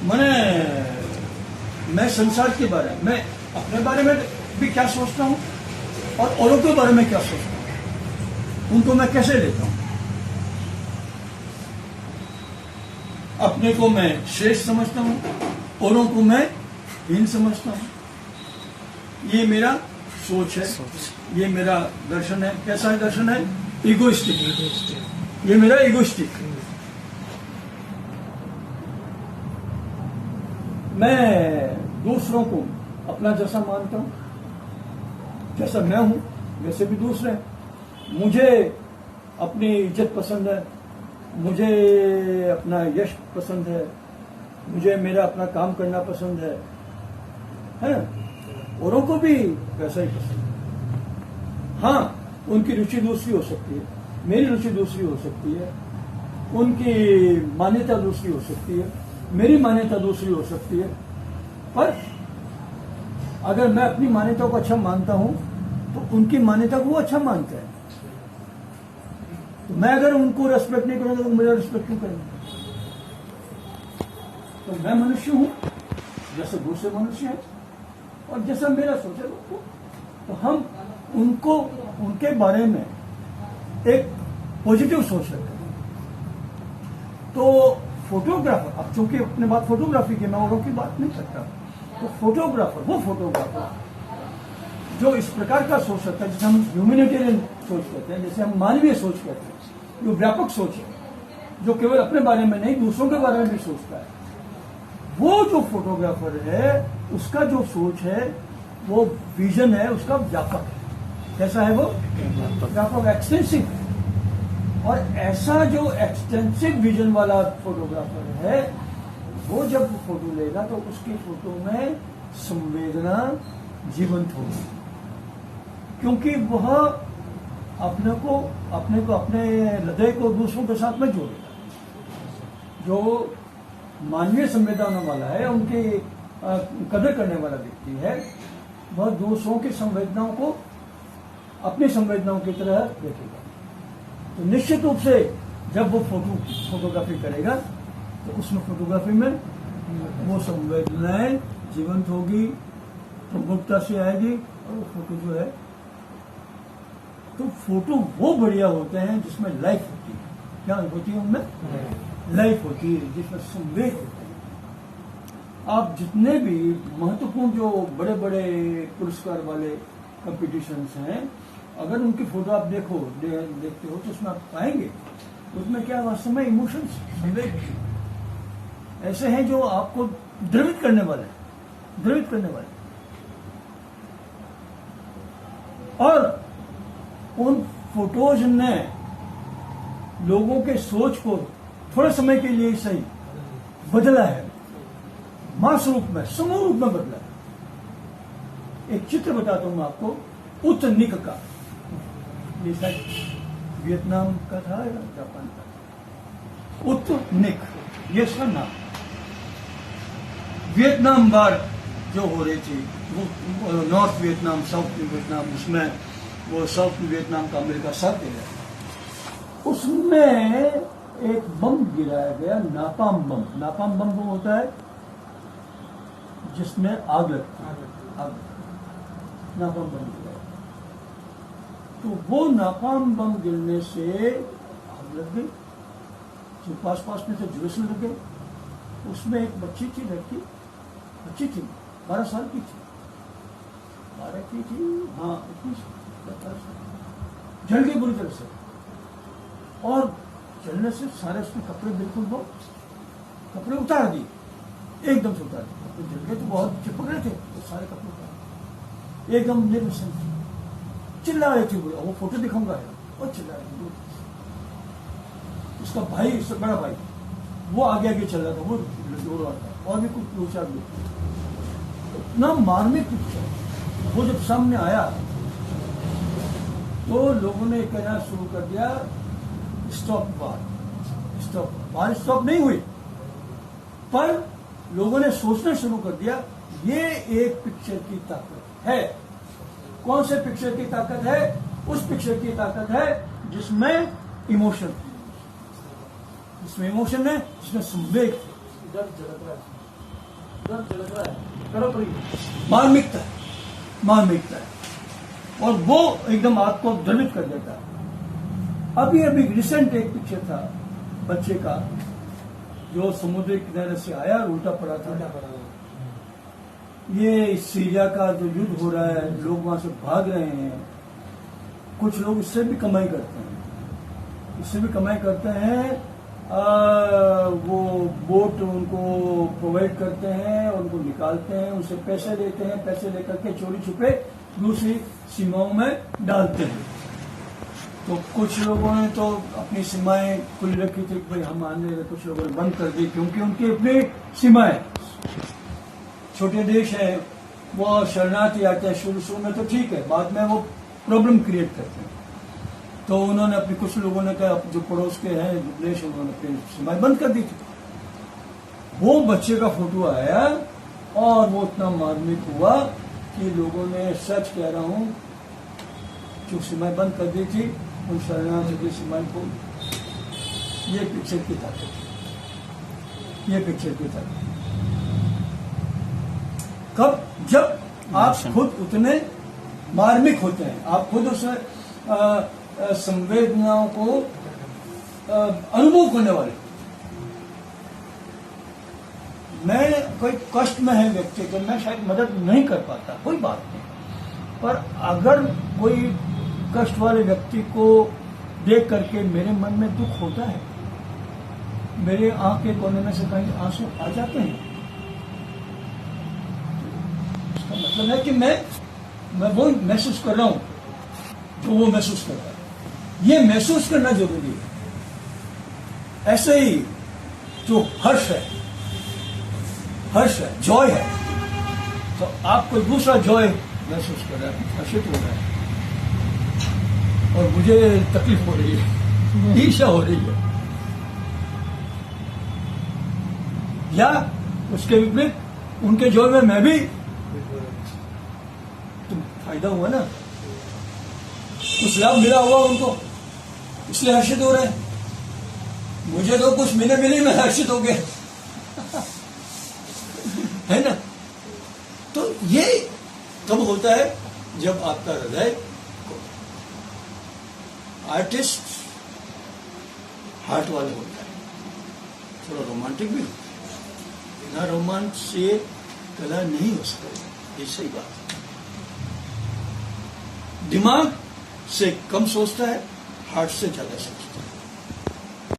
मैंने मैं संसार के बारे में, मैं अपने बारे में भी क्या सोचता हूँ और औरों के बारे में क्या सोचता हूँ, उनको मैं कैसे लेता हूँ। अपने को मैं श्रेष्ठ समझता हूँ, औरों को मैं हीन समझता हूँ। ये मेरा सोच है, ये मेरा दर्शन है। कैसा है दर्शन है? इगोइस्टिक। ये मेरा इगोइस्टिक। मैं दूसरों को अपना जैसा मानता हूं, जैसा मैं हूं वैसे भी दूसरे हैं। मुझे अपनी इज्जत पसंद है, मुझे अपना यश पसंद है, मुझे मेरा अपना काम करना पसंद है ना? औरों को भी वैसा ही पसंद है। हाँ, उनकी रुचि दूसरी हो सकती है, मेरी रुचि दूसरी हो सकती है, उनकी मान्यता दूसरी हो सकती है, मेरी मान्यता दूसरी हो सकती है। पर अगर मैं अपनी मान्यता को अच्छा मानता हूं तो उनकी मान्यता को वो अच्छा मानते हैं। तो मैं अगर उनको रेस्पेक्ट नहीं करूंगा तो मेरा रेस्पेक्ट क्यों करेंगे? तो मैं मनुष्य हूं जैसे दूसरे मनुष्य हैं, और जैसा मेरा सोच है तो हम उनको उनके बारे में एक पॉजिटिव सोच रखते हैं। तो फोटोग्राफर, अब चूंकि अपने बात फोटोग्राफी की, मैं औरों की बात नहीं करता, तो फोटोग्राफर, वो फोटोग्राफर जो इस प्रकार का सोच सकता है, जिसे हम ह्यूमैनिटेरियन सोच कहते हैं, जैसे हम मानवीय सोच कहते हैं, जो व्यापक सोच है, जो केवल अपने बारे में नहीं दूसरों के बारे में भी सोचता है, वो जो फोटोग्राफर है उसका जो सोच है, वो विजन है उसका व्यापक है। कैसा है वो? व्यापक, एक्सटेंसिव। और ऐसा जो एक्सटेंसिव विजन वाला फोटोग्राफर है, वो जब फोटो लेगा तो उसकी फोटो में संवेदना जीवंत होगी, क्योंकि वह अपने हृदय को दूसरों के साथ में जोड़ेगा। जो मानवीय संवेदना वाला है, उनकी कदर करने वाला व्यक्ति है, वह दूसरों की संवेदनाओं को अपनी संवेदनाओं की तरह देखेगा। तो निश्चित रूप से जब वो फोटोग्राफी करेगा तो उसमें फोटोग्राफी में वो संवेदनाएं जीवंत होगी, प्रमुखता से आएगी, और वो फोटो जो है, तो फोटो वो बढ़िया होते हैं जिसमें लाइफ होती है। क्या होती है? उनमें लाइफ होती है, जिसमें संवेद होती है। आप जितने भी महत्वपूर्ण जो बड़े बड़े पुरस्कार वाले कंपटीशंस हैं, अगर उनकी फोटो आप देखते हो तो उसमें आप पाएंगे उसमें क्या वास्तव में इमोशंस, संवेद ऐसे हैं जो आपको द्रवित करने वाले। और उन फोटोज ने लोगों के सोच को थोड़े समय के लिए सही बदला है, मास रूप में, समूह रूप में बदला है। एक चित्र बताता हूं मैं आपको, उत्तनिक का। ये शायद वियतनाम का था या जापान का। उत्तनिक, ये इसका नाम। वियतनाम वार जो हो रही थी, वो नॉर्थ वियतनाम, साउथ वियतनाम, उसमें वो साउथ वियतनाम का अमेरिका साथ दे गया। उसमें एक बम गिराया गया, नापाम बम। नापाम बम वो होता है जिसमें आग लगती है, नापाम बम गिरा। तो वो नापाम बम गिरने से आग लग गई, जो पास में से झुलसने लग गए। उसमें एक बच्ची थी, लड़की, बच्ची थी, 12 साल की थी, 12 की थी, हाँ, 12 साल, जल गई बुरी तरह से। और जलने से सारे उसके कपड़े बिल्कुल वो कपड़े उतार दिए, एकदम से उतार दिए। कपड़े जल गए तो बहुत चिपक रहे थे, तो सारे कपड़े उतार दिए, एकदम निर्वसन थी, चिल्ला रही थी। वो फोटो दिखाऊंगा, और चिल्ला रही थी। उसका भाई, उससे बड़ा भाई, वो आगे चल रहा था, वो दौड़ रहा था, और भी कुछ 2-4 लोग। इतना मार्मिक पिक्चर। वो जब सामने आया तो लोगों ने कहना शुरू कर दिया, स्टॉप वार, स्टॉप वार। स्टॉप नहीं हुई, पर लोगों ने सोचना शुरू कर दिया, ये एक पिक्चर की ताकत है। कौन से पिक्चर की ताकत है? उस पिक्चर की ताकत है जिसमें इमोशन है, जिसमें संवेग, मार्मिकता है, मार्मिकता है, और वो एकदम आपको द्रवित कर देता है। अभी अभी रिसेंट एक पिक्चर था बच्चे का जो समुद्र किनारे से आया और उल्टा पड़ा था। ये सीरिया का जो युद्ध हो रहा है, लोग वहां से भाग रहे हैं, कुछ लोग इससे भी कमाई करते हैं, इससे भी कमाई करते हैं। वो बोट उनको प्रोवाइड करते हैं, उनको निकालते हैं, उनसे पैसे लेते हैं, पैसे लेकर के चोरी छुपे दूसरी सीमाओं में डालते हैं। तो कुछ लोगों ने तो अपनी सीमाएं खुली रखी थी, भाई हम आने लगे, कुछ लोगों ने बंद कर दी, क्योंकि उनकी अपनी सीमाएं, छोटे देश है, वो शरणार्थी आते हैं शुरू में तो ठीक है, बाद में वो प्रॉब्लम क्रिएट करते हैं। तो उन्होंने अपनी, कुछ लोगों ने कहा, जो पड़ोस के हैं देश, उन्होंने अपनी सीमाएं बंद कर दी थी। वो बच्चे का फोटो आया और वो इतना मार्मिक हुआ कि लोगों ने, सच कह रहा हूं, जो सीमाएं बंद कर दी थी उन शरणार्थियों की सीमाएं को, ये पिक्चर की ताकत, ये पिक्चर की ताकत। कब? जब आप खुद उतने मार्मिक होते हैं, आप खुद उस संवेदनाओं को अनुभव करने वाले। मैं कोई कष्ट में है व्यक्ति को, मैं शायद मदद नहीं कर पाता, कोई बात नहीं, पर अगर कोई कष्ट वाले व्यक्ति को देख करके मेरे मन में दुख होता है, मेरे आंख के कोने में से कहीं आंसू आ जाते हैं, इसका मतलब है कि मैं वो महसूस कर रहा हूं जो वो महसूस कर रहा है। ये महसूस करना जरूरी है। ऐसे ही जो हर्ष है, जॉय है, तो आप कोई दूसरा जॉय महसूस कर रहा है, हर्षित हो रहा है, और मुझे तकलीफ हो रही है, ईर्ष्या हो रही है, या उसके विपरीत उनके जॉय में मैं भी, तो फायदा हुआ ना, कुछ लाभ मिला हुआ उनको, इसलिए हर्षित हो रहे हैं। मुझे तो कुछ मिले मैं हर्षित हो गया है ना। तो ये तब होता है जब आपका हृदय आर्टिस्ट हार्ट वाले होता है, थोड़ा रोमांटिक भी होता है। बिना रोमांच से कला नहीं हो सकती, ये सही बात है। दिमाग से कम सोचता है, हार्ट से ज्यादा सोचता है।